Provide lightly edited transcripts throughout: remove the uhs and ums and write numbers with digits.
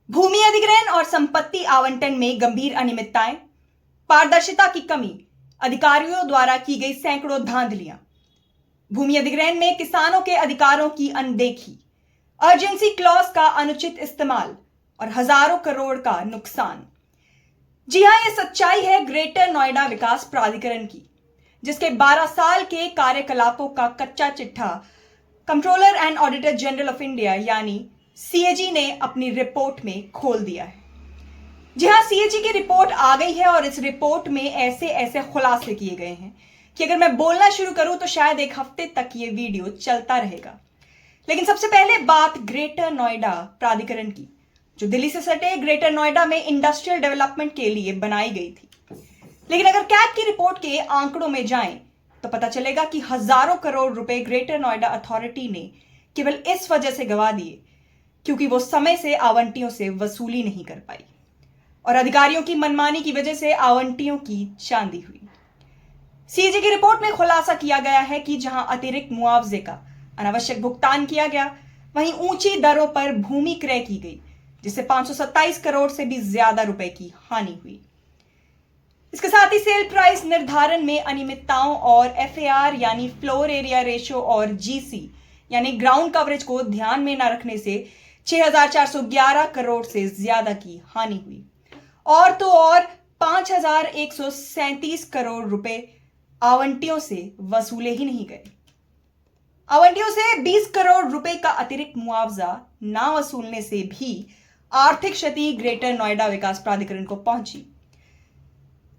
भूमि अधिग्रहण और संपत्ति आवंटन में गंभीर अनियमितताएं, पारदर्शिता की कमी, अधिकारियों द्वारा की गई सैकड़ों धांधलियां, भूमि अधिग्रहण में किसानों के अधिकारों की अनदेखी, अर्जेंसी क्लॉज का अनुचित इस्तेमाल और हजारों करोड़ का नुकसान। जी हां, यह सच्चाई है ग्रेटर नोएडा विकास प्राधिकरण की, जिसके 12 साल के कार्यकलापों का कच्चा चिट्ठा controller and auditor general of India यानी सीएजी ने अपनी रिपोर्ट में खोल दिया है। जी हां, सीएजी की रिपोर्ट आ गई है और इस रिपोर्ट में ऐसे ऐसे खुलासे किए गए हैं कि अगर मैं बोलना शुरू करूं तो शायद एक हफ्ते तक ये वीडियो चलता रहेगा। लेकिन सबसे पहले बात ग्रेटर नोएडा प्राधिकरण की, जो दिल्ली से सटे ग्रेटर नोएडा में इंडस्ट्रियल डेवलपमेंट के लिए बनाई गई थी। लेकिन अगर कैट की रिपोर्ट के आंकड़ों में जाएं तो पता चलेगा कि हजारों करोड़ रुपए ग्रेटर नोएडा अथॉरिटी ने केवल इस वजह से गवा दिए क्योंकि वो समय से आवंटियों से वसूली नहीं कर पाई और अधिकारियों की मनमानी की वजह से आवंटियों की चांदी हुई। सीएजी की रिपोर्ट में खुलासा किया गया है कि जहां अतिरिक्त मुआवजे का अनावश्यक भुगतान किया गया, वहीं ऊंची दरों पर भूमि क्रय की गई, जिससे 527 करोड़ से भी ज्यादा रुपए की हानि हुई। इसके साथ ही सेल प्राइस निर्धारण में अनियमितताओं और एफएआर यानी फ्लोर एरिया रेशो और जीसी यानी ग्राउंड कवरेज को ध्यान में न रखने से 6,411 करोड़ से ज्यादा की हानि हुई। और तो और 5,137 करोड़ रुपए आवंटियों से वसूले ही नहीं गए। आवंटियों से 20 करोड़ रुपए का अतिरिक्त मुआवजा ना वसूलने से भी आर्थिक क्षति ग्रेटर नोएडा विकास प्राधिकरण को पहुंची।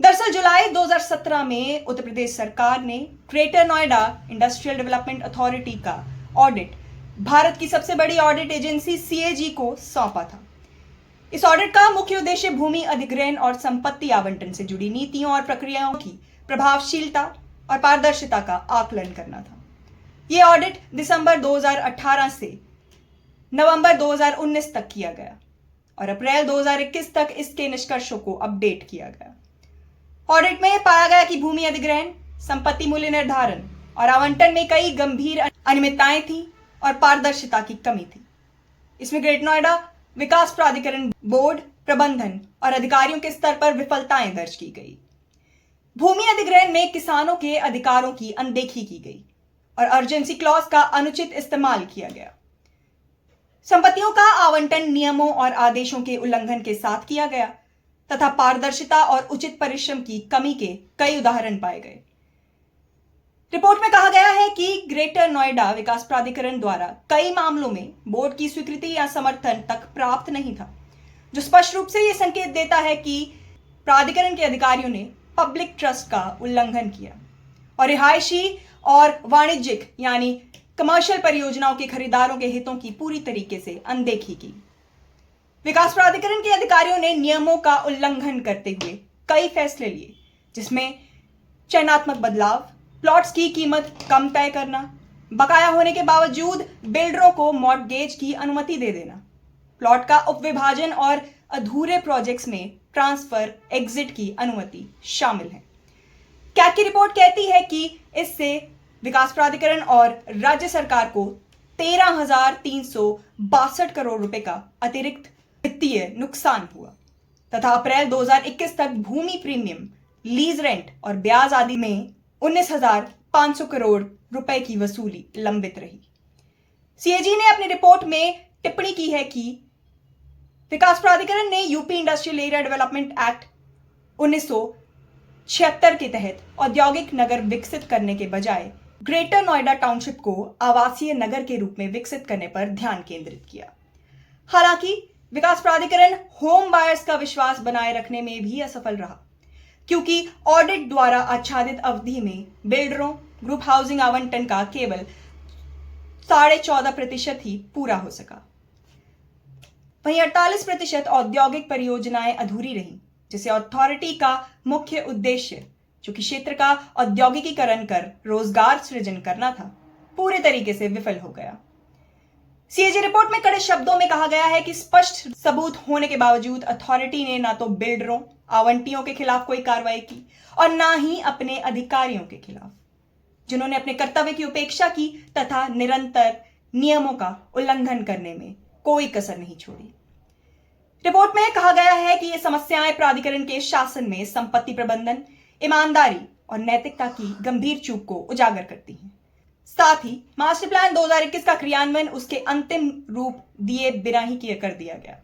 दरअसल जुलाई 2017 में उत्तर प्रदेश सरकार ने greater Noida industrial development authority का ऑडिट भारत की सबसे बड़ी ऑडिट एजेंसी सीएजी को सौंपा था। इस ऑडिट का मुख्य उद्देश्य भूमि अधिग्रहण और संपत्ति आवंटन से जुड़ी नीतियों और प्रक्रियाओं की प्रभावशीलता और पारदर्शिता का आकलन करना था। यह ऑडिट दिसंबर 2018 से नवंबर 2019 तक किया गया और अप्रैल 2021 तक इसके निष्कर्षों को अपडेट किया गया। ऑडिट में पाया गया कि भूमि अधिग्रहण, संपत्ति मूल्य निर्धारण और आवंटन में कई गंभीर अनियमितताएं थी और पारदर्शिता की कमी थी। इसमें ग्रेटर नोएडा विकास प्राधिकरण बोर्ड, प्रबंधन और अधिकारियों के स्तर पर विफलताएं दर्ज की गई। भूमि अधिग्रहण में किसानों के अधिकारों की अनदेखी की गई और अर्जेंसी क्लॉज का अनुचित इस्तेमाल किया गया। संपत्तियों का आवंटन नियमों और आदेशों के उल्लंघन के साथ किया गया तथा पारदर्शिता और उचित परिश्रम की कमी के कई उदाहरण पाए गए। रिपोर्ट में कहा गया है कि ग्रेटर नोएडा विकास प्राधिकरण द्वारा कई मामलों में बोर्ड की स्वीकृति या समर्थन तक प्राप्त नहीं था, जो स्पष्ट रूप से यह संकेत देता है कि प्राधिकरण के अधिकारियों ने पब्लिक ट्रस्ट का उल्लंघन किया और रिहायशी और वाणिज्यिक यानी कमर्शियल परियोजनाओं के खरीदारों के हितों की पूरी तरीके से अनदेखी की। विकास प्राधिकरण के अधिकारियों ने नियमों का उल्लंघन करते हुए कई फैसले लिए, जिसमें चयनात्मक बदलाव, प्लॉट्स की कीमत कम तय करना, बकाया होने के बावजूद बिल्डरों को मॉर्टगेज की अनुमति दे देना, प्लॉट का उपविभाजन और अधूरे प्रोजेक्ट्स में ट्रांसफर एग्जिट की अनुमति शामिल है। कैट की रिपोर्ट कहती है कि इससे विकास प्राधिकरण और राज्य सरकार को 13,362 करोड़ रुपए का अतिरिक्त वित्तीय नुकसान हुआ तथा अप्रैल 2021 तक भूमि प्रीमियम, लीज रेंट और ब्याज आदि में 19,500 करोड़ रुपए की वसूली लंबित रही। सीएजी ने अपनी रिपोर्ट में टिप्पणी की है कि विकास प्राधिकरण ने UP industrial area development act 1976 के तहत औद्योगिक नगर विकसित करने के बजाय ग्रेटर नोएडा टाउनशिप को आवासीय नगर के रूप में विकसित करने पर ध्यान केंद्रित किया। हालांकि विकास प्राधिकरण होम बायर्स का विश्वास बनाए रखने में भी असफल रहा, क्योंकि ऑडिट द्वारा आच्छादित अवधि में बिल्डरों ग्रुप हाउसिंग आवंटन का केवल 14.5% ही पूरा हो सका। वहीं 48% औद्योगिक परियोजनाएं अधूरी रहीं, जिसे अथॉरिटी का मुख्य उद्देश्य, जो कि क्षेत्र का औद्योगिकीकरण कर रोजगार सृजन करना था, पूरे तरीके से विफल हो गया। सीएजी रिपोर्ट में कड़े शब्दों में कहा गया है कि स्पष्ट सबूत होने के बावजूद अथॉरिटी ने ना तो बिल्डरों, आवंटियों के खिलाफ कोई कार्रवाई की और ना ही अपने अधिकारियों के खिलाफ, जिन्होंने अपने कर्तव्य की उपेक्षा की तथा निरंतर नियमों का उल्लंघन करने में कोई कसर नहीं छोड़ी। रिपोर्ट में कहा गया है कि ये समस्याएं प्राधिकरण के शासन में संपत्ति प्रबंधन, ईमानदारी और नैतिकता की गंभीर चूक को उजागर करती हैं। साथ ही मास्टर प्लान 2021 का क्रियान्वयन उसके अंतिम रूप दिए बिना ही कर दिया गया।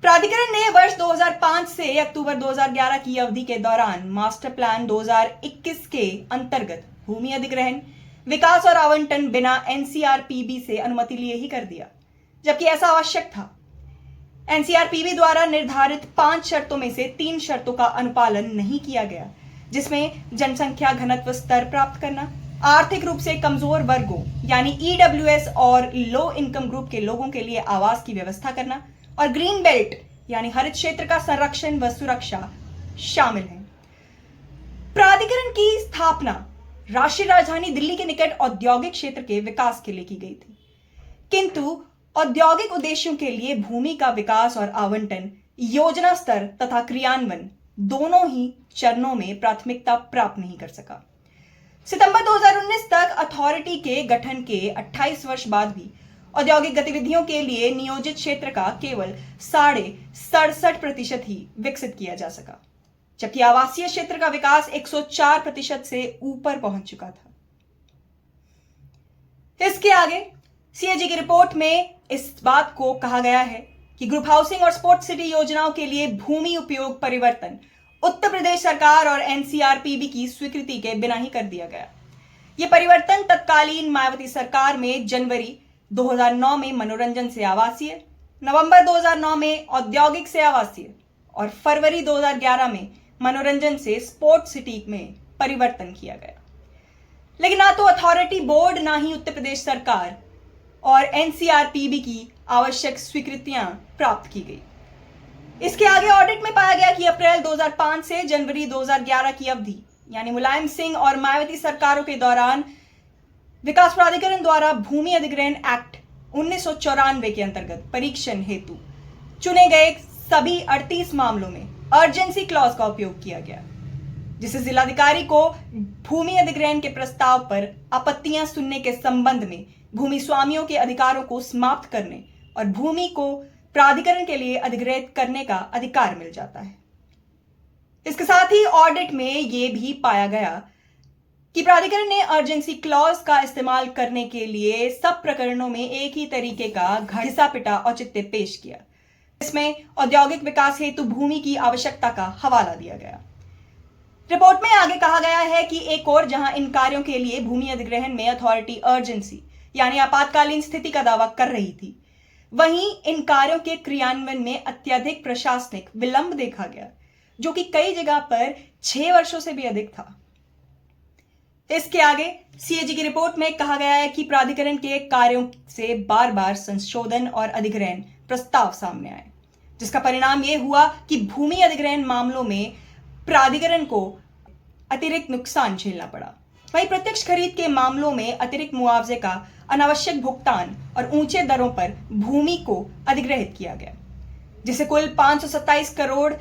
प्राधिकरण ने वर्ष 2005 से अक्टूबर 2011 की अवधि के दौरान मास्टर प्लान 2021 के अंतर्गत भूमि अधिग्रहण, विकास और आवंटन बिना एनसीआरपीबी से अनुमति लिए ही कर दिया, जबकि ऐसा आवश्यक था। एनसीआरपीबी द्वारा निर्धारित 5 शर्तों में से 3 शर्तों का अनुपालन नहीं किया गया, जिसमें जनसंख्या घनत्व स्तर प्राप्त करना, आर्थिक रूप से कमजोर वर्गों यानी ईडब्ल्यूएस और लो इनकम ग्रुप के लोगों के लिए आवास की व्यवस्था करना और ग्रीन बेल्ट यानी हरित क्षेत्र का संरक्षण व सुरक्षा शामिल है। प्राधिकरण की स्थापना राष्ट्रीय राजधानी दिल्ली के निकट औद्योगिक क्षेत्र के विकास के लिए की गई थी, किंतु औद्योगिक उद्देश्यों के लिए भूमि का विकास और आवंटन योजना स्तर तथा क्रियान्वयन दोनों ही चरणों में प्राथमिकता प्राप्त नहीं कर सका। सितंबर 2019 तक अथॉरिटी के गठन के 28 वर्ष बाद भी औद्योगिक गतिविधियों के लिए नियोजित क्षेत्र का केवल 67.67% ही विकसित किया जा सका, जबकि आवासीय क्षेत्र का विकास 104% से ऊपर पहुंच चुका था। इसके आगे सीएजी की रिपोर्ट में इस बात को कहा गया है कि ग्रुप हाउसिंग और स्पोर्ट सिटी योजनाओं के लिए भूमि उपयोग परिवर्तन उत्तर प्रदेश सरकार और एनसीआरपीबी की स्वीकृति के बिना ही कर दिया गया। यह परिवर्तन तत्कालीन मायावती सरकार में जनवरी 2009 में मनोरंजन से आवासीय, नवंबर 2009 में औद्योगिक से आवासीय और फरवरी 2011 में मनोरंजन से स्पोर्ट सिटी में परिवर्तन किया गया। लेकिन ना तो अथॉरिटी बोर्ड ना ही उत्तर प्रदेश सरकार और एनसीआरपीबी की आवश्यक स्वीकृतियां प्राप्त की गई। इसके आगे ऑडिट में पाया गया कि अप्रैल 2005 से जनवरी 2011 की अवधि यानी मुलायम सिंह और मायावती सरकारों के दौरान विकास प्राधिकरण द्वारा भूमि अधिग्रहण एक्ट 1994 के अंतर्गत परीक्षण हेतु चुने गए सभी 38 मामलों में अर्जेंसी क्लॉज का उपयोग किया गया, जिसे जिलाधिकारी को भूमि अधिग्रहण के प्रस्ताव पर आपत्तियां सुनने के संबंध में भूमि स्वामियों के अधिकारों को समाप्त करने और भूमि को प्राधिकरण के लिए अधिग्रहित करने का अधिकार मिल जाता है। इसके साथ ही ऑडिट में यह भी पाया गया कि प्राधिकरण ने अर्जेंसी क्लॉज का इस्तेमाल करने के लिए सब प्रकरणों में एक ही तरीके का घिसा पिटा औचित्य पेश किया, इसमें औद्योगिक विकास हेतु भूमि की आवश्यकता का हवाला दिया गया। रिपोर्ट में आगे कहा गया है कि एक और जहां इन कार्यों के लिए भूमि अधिग्रहण में अथॉरिटी अर्जेंसी यानी आपातकालीन स्थिति का दावा कर रही थी, वहीं इन कार्यों के क्रियान्वयन में अत्यधिक प्रशासनिक विलंब देखा गया, जो कि कई जगह पर 6 वर्षों से भी अधिक था। इसके आगे सीएजी की रिपोर्ट में कहा गया है कि प्राधिकरण के कार्यों से बार बार संशोधन और अधिग्रहण प्रस्ताव सामने आए, जिसका परिणाम यह हुआ कि भूमि अधिग्रहण मामलों में प्राधिकरण को अतिरिक्त नुकसान झेलना पड़ा। वहीं प्रत्यक्ष खरीद के मामलों में अतिरिक्त मुआवजे का अनावश्यक भुगतान और ऊंचे दरों पर भूमि को अधिग्रहित किया गया, जिसे कुल 527 करोड़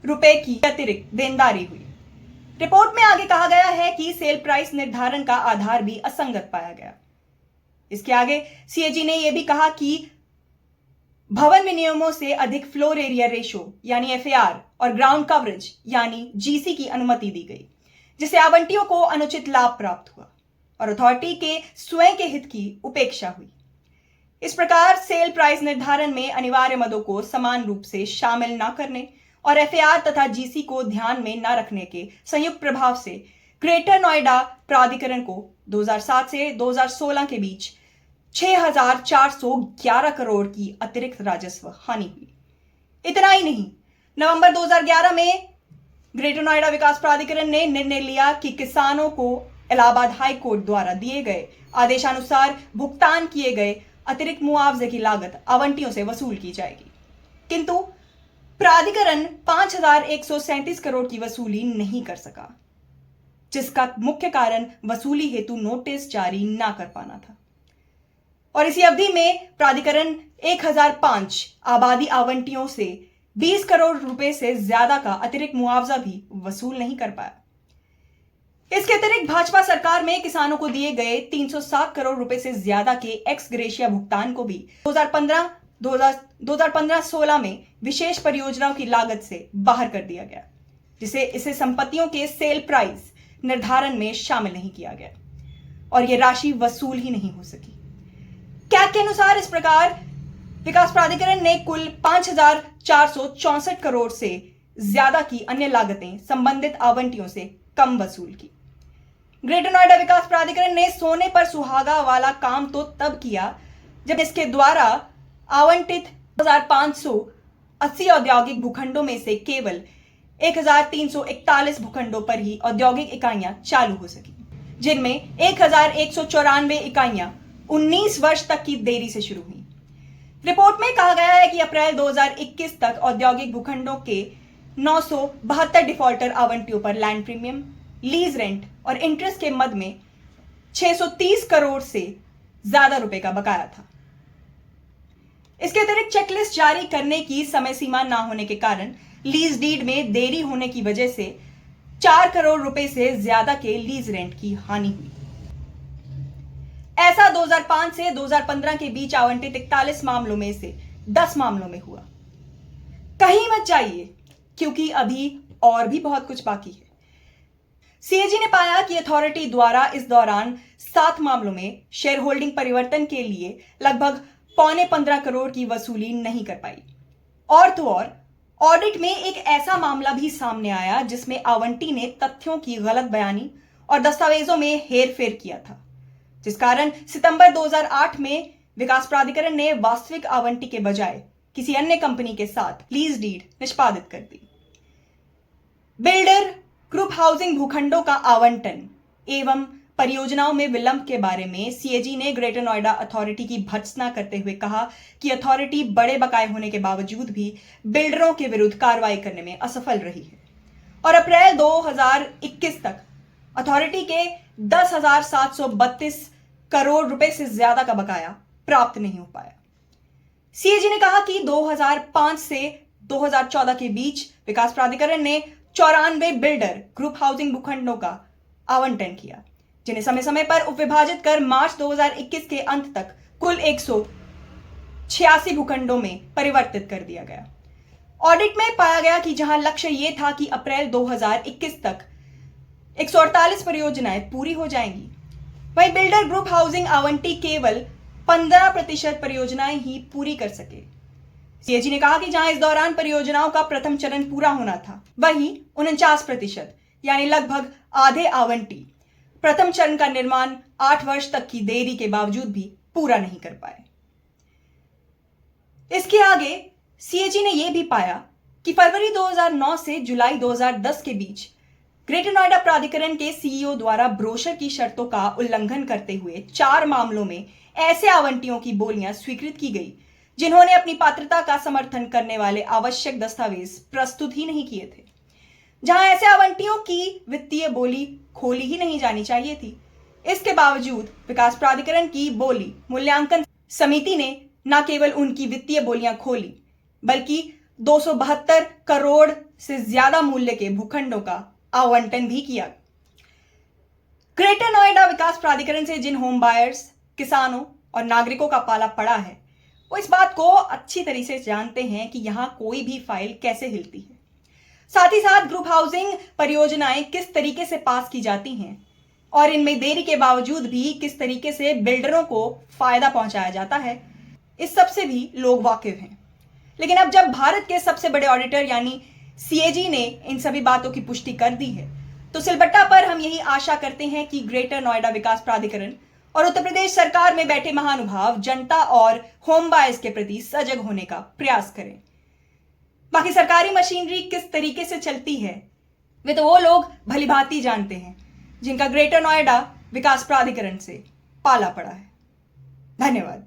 रुपए की अतिरिक्त देनदारी हुई। रिपोर्ट में आगे कहा गया है कि सेल प्राइस निर्धारण का आधार भी असंगत पाया गया। इसके आगे सीएजी ने यह भी कहा कि भवन विनियमों से अधिक फ्लोर एरिया रेशो यानी एफएआर और ग्राउंड कवरेज यानी जीसी की अनुमति दी गई, जिससे आवंटियों को अनुचित लाभ प्राप्त हुआ और अथॉरिटी के स्वयं के हित की उपेक्षा हुई। इस प्रकार सेल प्राइस निर्धारण में अनिवार्य मदों को समान रूप से शामिल न करने और एफएआर तथा जीसी को ध्यान में न रखने के संयुक्त प्रभाव से ग्रेटर नोएडा प्राधिकरण को 2007 से 2016 के बीच 6,411 करोड़ की अतिरिक्त राजस्व हानि हुई। इतना ही नहीं, नवंबर 2011 में ग्रेटर नोएडा विकास प्राधिकरण ने निर्णय लिया कि किसानों को इलाहाबाद हाई कोर्ट द्वारा दिए गए आदेशानुसार भुगतान किए गए अतिरिक्त मुआवजे की लागत आवंटियों से वसूल की जाएगी, किंतु प्राधिकरण 5,137 करोड़ की वसूली नहीं कर सका, जिसका मुख्य कारण वसूली हेतु नोटिस जारी ना कर पाना था। और इसी अवधि में प्राधिकरण 1005 आबादी आवंटियों से 20 करोड़ रुपए से ज्यादा का अतिरिक्त मुआवजा भी वसूल नहीं कर पाया। इसके अतिरिक्त भाजपा सरकार में किसानों को दिए गए 307 करोड़ रुपए से ज्यादा के एक्स ग्रेशिया भुगतान को भी 2015 2015-16 में विशेष परियोजनाओं की लागत से बाहर कर दिया गया, जिसे इसे संपत्तियों के सेल प्राइस निर्धारण में शामिल नहीं किया गया और यह राशि वसूल ही नहीं हो सकी। कैग के अनुसार इस प्रकार विकास प्राधिकरण ने कुल 5,464 करोड़ से ज्यादा की अन्य लागतें संबंधित आवंटियों से कम वसूल की। ग्रेटर नोएडा विकास प्राधिकरण ने सोने पर सुहागा वाला काम तो तब किया जब इसके द्वारा आवंटित 1,580 औद्योगिक भूखंडों में से केवल 1,341 भूखंडों पर ही औद्योगिक इकाइयां चालू हो सकी, जिनमें 1,194 इकाइयां 19 वर्ष तक की देरी से शुरू हुई। रिपोर्ट में कहा गया है कि अप्रैल 2021 तक औद्योगिक भूखंडों के 972 डिफॉल्टर आवंटियों पर लैंड प्रीमियम, लीज रेंट और इंटरेस्ट के मद में 630 करोड़ से ज्यादा रुपए का बकाया था। इसके अतिरिक्त चेकलिस्ट जारी करने की समय सीमा ना होने के कारण लीज डीड में देरी होने की वजह से 4 करोड़ रुपए से ज्यादा के लीज रेंट की हानि हुई। ऐसा 2005 से 2015 के बीच आवंटित 41 मामलों में से 10 मामलों में हुआ। कहीं मत जाइए, क्योंकि अभी और भी बहुत कुछ बाकी है। सीएजी ने पाया कि अथॉरिटी द्वारा इस दौरान 7 मामलों में शेयर होल्डिंग परिवर्तन के लिए लगभग 15.25 करोड़ की वसूली नहीं कर पाई। और तो और ऑडिट में एक ऐसा मामला भी सामने आया जिसमें आवंटी ने तथ्यों की गलत बयानी और दस्तावेजों में हेरफेर किया था, जिस कारण सितंबर 2008 में विकास प्राधिकरण ने वास्तविक आवंटी के बजाय किसी अन्य कंपनी के साथ लीज डीड निष्पादित कर दी। बिल्डर ग्रुप हाउसिंग भूखंडों का आवंटन एवं परियोजनाओं में विलंब के बारे में सीएजी ने ग्रेटर नोएडा अथॉरिटी की भर्त्सना करते हुए कहा कि अथॉरिटी बड़े बकाये होने के बावजूद भी बिल्डरों के विरुद्ध कार्रवाई करने में असफल रही है और अप्रैल 2021 तक अथॉरिटी के 10,732 करोड़ रुपए से ज्यादा का बकाया प्राप्त नहीं हो पाया। सीएजी ने कहा कि 2005 से 2014 के बीच विकास प्राधिकरण ने 94 बिल्डर ग्रुप हाउसिंग भूखंडों का आवंटन किया, जिन्हें समय समय पर उपविभाजित कर मार्च 2021 के अंत तक कुल 186 भूखंडों में परिवर्तित कर दिया गया। ऑडिट में पाया गया कि जहां लक्ष्य यह था कि अप्रैल 2021 तक 148 परियोजनाएं पूरी हो जाएंगी, वहीं बिल्डर ग्रुप हाउसिंग आवंटी केवल 15% परियोजनाएं ही पूरी कर सके। सीएजी ने कहा कि जहां इस दौरान परियोजनाओं का प्रथम चरण पूरा होना था, वहीं 49% यानी लगभग आधे आवंटी प्रथम चरण का निर्माण 8 वर्ष तक की देरी के बावजूद भी पूरा नहीं कर पाए। इसके आगे सीएजी ने यह भी पाया कि फरवरी 2009 से जुलाई 2010 के बीच ग्रेटर नोएडा प्राधिकरण के सीईओ द्वारा ब्रोशर की शर्तों का उल्लंघन करते हुए 4 मामलों में ऐसे आवंटियों की बोलियां स्वीकृत की गई जिन्होंने अपनी पात्रता का समर्थन करने वाले आवश्यक दस्तावेज प्रस्तुत ही नहीं किए थे। जहां ऐसे आवंटियों की वित्तीय बोली खोली ही नहीं जानी चाहिए थी, इसके बावजूद विकास प्राधिकरण की बोली मूल्यांकन समिति ने न केवल उनकी वित्तीय बोलियां खोली, बल्कि 272 करोड़ से ज्यादा मूल्य के भूखंडों का आवंटन भी किया। ग्रेटर नोएडा विकास प्राधिकरण से जिन होम बायर्स, किसानों और नागरिकों का पाला पड़ा है, वो इस बात को अच्छी तरह से जानते हैं कि यहां कोई भी फाइल कैसे हिलती है। साथ ही साथ ग्रुप हाउसिंग परियोजनाएं किस तरीके से पास की जाती हैं और इनमें देरी के बावजूद भी किस तरीके से बिल्डरों को फायदा पहुंचाया जाता है, इस सब से भी लोग वाकिफ हैं। लेकिन अब जब भारत के सबसे बड़े ऑडिटर यानी सीएजी ने इन सभी बातों की पुष्टि कर दी है, तो सिलबट्टा पर हम यही आशा करते हैं कि ग्रेटर नोएडा विकास प्राधिकरण और उत्तर प्रदेश सरकार में बैठे महानुभाव जनता और होम बायर्स के प्रति सजग होने का प्रयास करें। बाकी सरकारी मशीनरी किस तरीके से चलती है, वे तो वो लोग भलीभांति जानते हैं जिनका ग्रेटर नोएडा विकास प्राधिकरण से पाला पड़ा है। धन्यवाद।